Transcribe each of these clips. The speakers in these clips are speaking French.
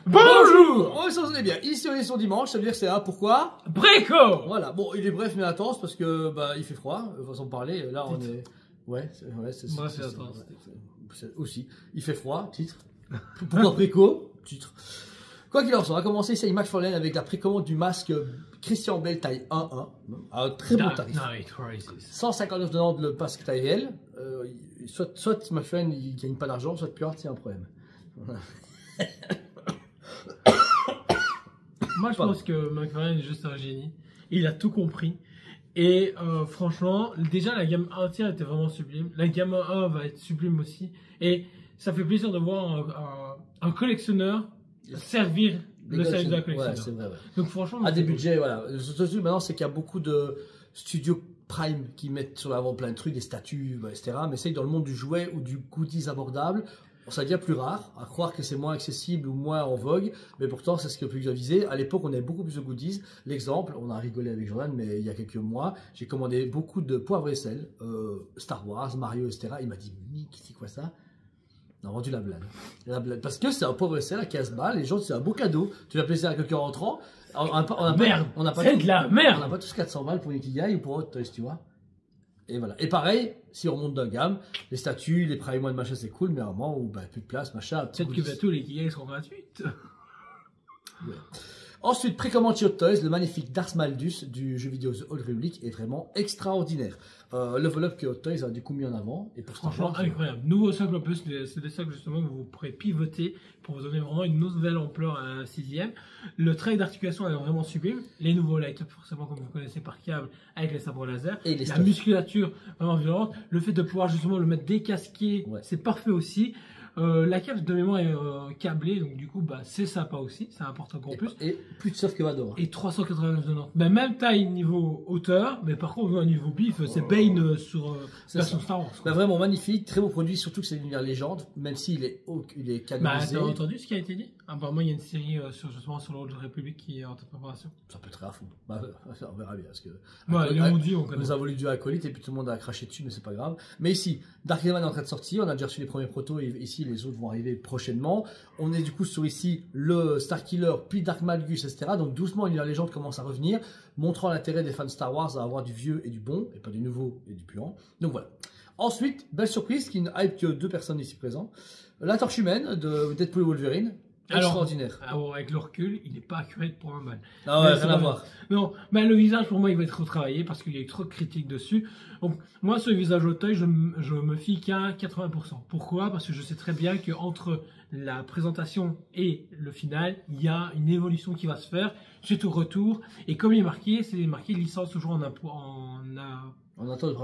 Bonjour. On s'en est bien. Ici on est sur dimanche, ça veut dire que c'est là pourquoi Brico. Voilà, bon il est bref mais intense parce que bah il fait froid, façon de parler, là on est... Ouais, c'est intense. Aussi, il fait froid, titre. Pourquoi préco Titre. Quoi qu'il en soit, on va commencer ici avec McFarlane avec la précommande du masque Christian Bale taille 1-1 à un très bon tarif. 159,90 le masque taille réel. Soit McFarlane il gagne pas d'argent, soit Pure c'est un problème. Moi je pense que McFarlane est juste un génie. Il a tout compris. Et franchement, déjà la gamme entière était vraiment sublime. La gamme 1 va être sublime aussi. Et ça fait plaisir de voir un collectionneur servir le service de la collectionneur. Ouais, c'est vrai, ouais. Donc franchement, à des budgets, voilà. Surtout maintenant, c'est qu'il y a beaucoup de studios Prime qui mettent sur l'avant plein de trucs, des statues, etc. Mais c'est que dans le monde du jouet ou du goodies abordable, ça devient plus rare, à croire que c'est moins accessible ou moins en vogue, mais pourtant c'est ce que plus visé. À l'époque, on avait beaucoup plus de goodies. L'exemple, on a rigolé avec Jordan, mais il y a quelques mois, j'ai commandé beaucoup de poivre et sel, Star Wars, Mario, etc. Il m'a dit, Nick, c'est quoi ça? On a vendu la blague. Parce que c'est un poivre et sel à 15 balles, les gens, c'est un beau cadeau. Tu vas plaisir à quelqu'un en rentrant. C'est de la merde. On n'a pas tous 400 balles pour une Ikigai ou pour Hot Toys, tu vois. Et voilà. Et pareil, si on remonte d'un gamme, les statues, les Prime One, machin, c'est cool, mais à un moment où plus de place, machin. Peut-être que bientôt les Ikigai seront gratuites. Ouais. Ensuite, précommande chez Hot Toys, le magnifique Darth Maldus du jeu vidéo The Old Republic est vraiment extraordinaire. Level Up que Hot Toys a du coup mis en avant. Et pour franchement, incroyable. Nouveau socle en plus, c'est des socles justement que vous pourrez pivoter pour vous donner vraiment une nouvelle ampleur à la 6ème. Le trait d'articulation est vraiment sublime. Les nouveaux light-up, forcément, comme vous connaissez par câble, avec les sabres laser. Et la musculature vraiment violente. Le fait de pouvoir justement le mettre décasqué, ouais. C'est parfait aussi. La cape de mémoire est câblée, donc du coup, bah, c'est sympa aussi, c'est important en plus. Et plus de soft que Vador. Et 389,90. Bah, même taille niveau hauteur, mais par contre, au niveau bif, c'est Bane sur version Star Wars. Bah, vraiment magnifique, très beau produit, surtout que c'est l'univers légende, même s'il est canonisé. Bah, t'as entendu ce qui a été dit? Apparemment, il y a une série justement sur l'Old Republic qui est en préparation. Ça peut être très à fond. Bah, on verra bien. Parce que on nous a voulu du acolyte et puis tout le monde a craché dessus, mais c'est pas grave. Mais ici, Dark Element est en train de sortir, on a déjà reçu les premiers protos, et ici, les autres vont arriver prochainement. On est du coup sur ici le Starkiller, puis Dark Malgus, etc. Donc doucement, l'univers légende commence à revenir, montrant l'intérêt des fans de Star Wars à avoir du vieux et du bon, et pas du nouveau et du puant. Donc voilà. Ensuite, belle surprise, qui ne hype que 2 personnes ici présentes. La torche humaine de Deadpool et Wolverine. Extraordinaire. Alors, avec le recul, il n'est pas accurate pour un mal. Ah ouais, rien à voir. Non, mais le visage, pour moi, il va être retravaillé parce qu'il y a eu trop de critiques dessus. Donc, moi, sur le visage au toy, je me fie qu'à 80%. Pourquoi? Parce que je sais très bien qu'entre la présentation et le final, il y a une évolution qui va se faire suite au retour. Et comme il est marqué, c'est marqué licence toujours en attend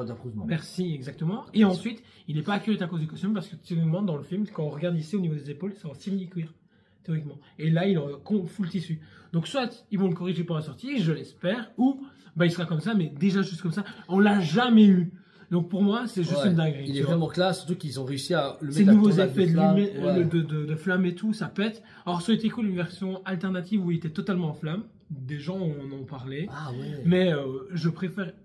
d'approuvement. Merci, exactement. Et ensuite, il n'est pas accurate à cause du costume parce que théoriquement, dans le film, quand on regarde ici au niveau des épaules, c'est en simili-cuir. Théoriquement. Et là, il aura full tissu. Donc, soit ils vont le corriger pour la sortie, je l'espère, ou bah, il sera comme ça, mais déjà juste comme ça, on l'a jamais eu. Donc, pour moi, c'est juste une dinguerie. Il est vraiment classe, surtout qu'ils ont réussi à le mettre. Ces nouveaux effets de flamme et tout, ça pète. Alors, ça aurait été cool une version alternative où il était totalement en flamme. Des gens en ont parlé. Ah ouais. Mais je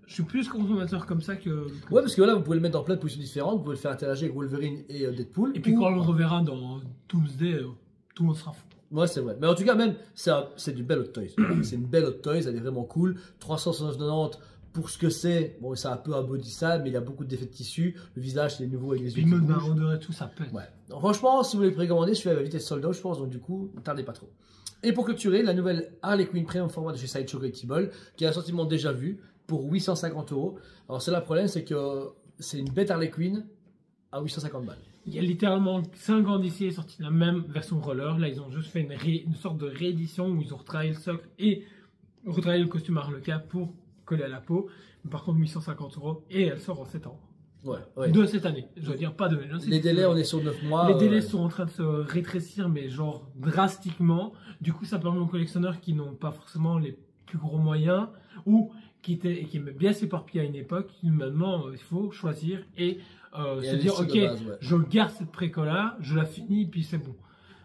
suis plus consommateur comme ça que. Ouais, parce que là, vous pouvez le mettre dans plein de positions différentes, vous pouvez le faire interagir avec Wolverine et Deadpool. Et puis, quand on le reverra dans Doomsday. Tout le monde sera fou. Ouais, c'est vrai. Mais en tout cas, même, c'est du bel Hot Toys. C'est une belle Hot Toys, elle est vraiment cool. 369,90 pour ce que c'est. Bon, c'est un peu un body sale, mais il y a beaucoup d'effets de tissu. Le visage, c'est nouveau avec les yeux. Le mode marrondeur et tout, ça pète. Ouais. Donc, franchement, si vous voulez précommander, je fais à la vitesse sold out, je pense. Donc, du coup, ne tardez pas trop. Et pour clôturer, la nouvelle Harley Quinn Premium Format de chez Sideshow Collectible, qui est un sortiment déjà vu, pour 850 €. Alors, c'est le problème, c'est que c'est une bête Harley Quinn à 850 balles. Il y a littéralement 5 ans d'ici est sorti la même version roller. Là, ils ont juste fait une sorte de réédition où ils ont retravaillé le socle et retravaillé le costume Harlequin pour coller à la peau. Mais par contre, 850 € et elle sort en septembre. Ouais. De cette année. Je veux dire, pas de. Les délais, on est sur 9 mois. Les délais sont en train de se rétrécir, mais genre drastiquement. Du coup, ça permet aux collectionneurs qui n'ont pas forcément les plus gros moyens ou qui aimaient bien s'éparpiller à une époque. Maintenant, il faut choisir et se dire ok, je garde cette préco-là, je la finis, puis c'est bon.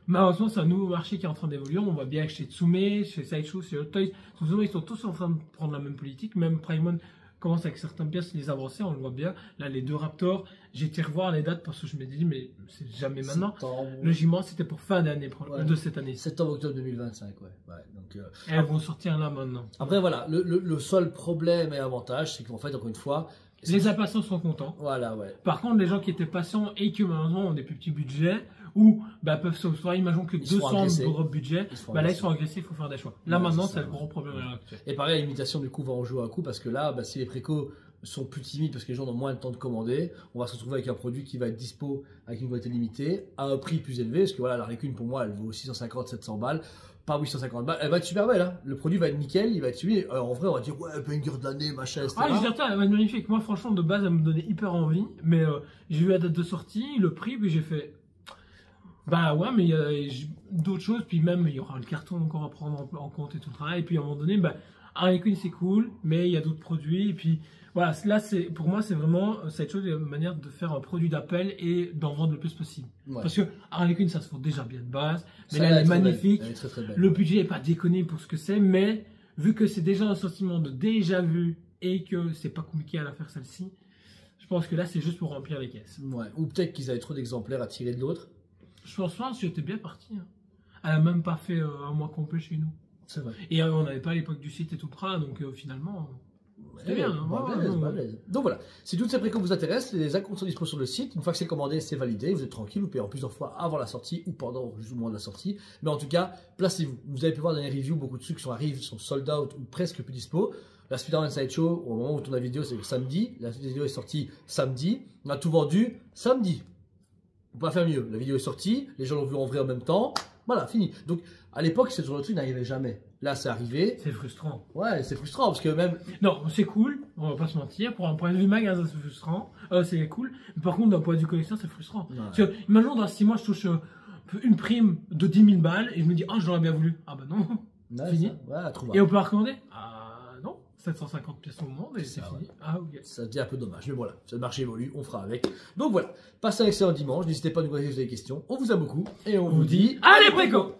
Malheureusement, c'est un nouveau marché qui est en train d'évoluer. On voit bien que chez Tsume, chez Sideshow, chez Hot Toys, ils sont tous en train de prendre la même politique. Même Prime One commence avec certaines pièces, les avancées, on le voit bien. Là, les 2 Raptors, j'ai été revoir les dates parce que je me dis, mais c'est jamais maintenant. Septembre, Logiquement, c'était pour fin d'année, Ouais. de cette année. septembre-octobre 2025, ouais. Donc, Et elles vont sortir là maintenant. après, voilà, le seul problème et avantage, c'est qu'en fait, encore une fois, Les impatients sont contents. voilà, ouais. Par contre, les gens qui étaient patients et qui malheureusement ont des plus petits budgets ou bah, peuvent se voir, imaginons que Ils sont 200 agressés. euros de budget, Ils sont bah, là ils agressés. sont agressés, il faut faire des choix. Là Ouais, maintenant, c'est ça, c'est le gros problème à l'heure actuelle. Et pareil, l'imitation du coup va en jouer un coup parce que là, bah, si les précos sont plus timides parce que les gens ont moins de temps de commander, on va se retrouver avec un produit qui va être dispo avec une quantité limitée à un prix plus élevé parce que voilà, la Raccoon pour moi elle vaut 650-700 balles, pas 850 balles, elle va être super belle, hein. Le produit va être nickel, il va être suivi. Alors, en vrai, on va dire ouais, banger de l'année, machin, etc. Ah, je veux dire, elle va être magnifique. Moi, franchement, de base, elle me donnait hyper envie. Mais j'ai vu la date de sortie, le prix, puis j'ai fait. Bah ouais, mais il y a d'autres choses. Puis même, il y aura le carton encore à prendre en compte et tout le travail. Et puis à un moment donné, bah, Harley Quinn, c'est cool, mais il y a d'autres produits. Et puis voilà, là, pour moi, c'est vraiment cette chose, une manière de faire un produit d'appel et d'en vendre le plus possible. Ouais. Parce que Harley Quinn, ça se fait déjà bien de base. Mais Ça, là, elle est très belle. magnifique. Elle est très très belle. Le budget n'est pas déconné pour ce que c'est, mais vu que c'est déjà un sentiment de déjà vu et que c'est pas compliqué à la faire celle-ci, je pense que là c'est juste pour remplir les caisses. Ouais. Ou peut-être qu'ils avaient trop d'exemplaires à tirer de l'autre. Je pense pas, j'étais bien parti. Hein. Elle a même pas fait un mois complet chez nous. C'est vrai. Et on n'avait pas à l'époque du site et tout ça, donc finalement. C'était bien, hein, balèze, ouais, ouais. balèze. Donc voilà, si toutes ces précos vous intéressent, les acomptes sont dispo sur le site. Une fois que c'est commandé, c'est validé, vous êtes tranquille, vous payez en plusieurs fois avant la sortie ou pendant plus ou moins la sortie. Mais en tout cas, placez-vous. Vous avez pu voir dans les reviews, beaucoup de trucs qui arrivent sont sold out ou presque plus dispo. La Spider-Man Sideshow, au moment où on tourne la vidéo, c'est samedi. La vidéo est sortie samedi. On a tout vendu samedi. On peut pas faire mieux. La vidéo est sortie, les gens l'ont vu en vrai en même temps. Voilà, fini. Donc à l'époque, ce genre de truc n'arrivait jamais. Là, c'est arrivé. C'est frustrant. Ouais, c'est frustrant parce que même. Non, c'est cool, on va pas se mentir. Pour un point de vue magasin, c'est frustrant. C'est cool. Mais par contre, d'un point de vue collecteur, c'est frustrant. Ouais. Parce que, imaginons, dans 6 mois, je touche une prime de 10 000 balles et je me dis, oh, je l'aurais bien voulu. Ah bah non. Ouais, Fini. ça, ouais, trop Et on peut la recommander? Ah non, 750 pièces au monde et c'est ça, fini. ouais. Ah ok. Ça devient un peu dommage, mais voilà, le marché évolue, on fera avec. Donc voilà, passez un excellent dimanche, n'hésitez pas à nous poser si vous avez des questions, on vous aime beaucoup, et on vous dit Allez, préco!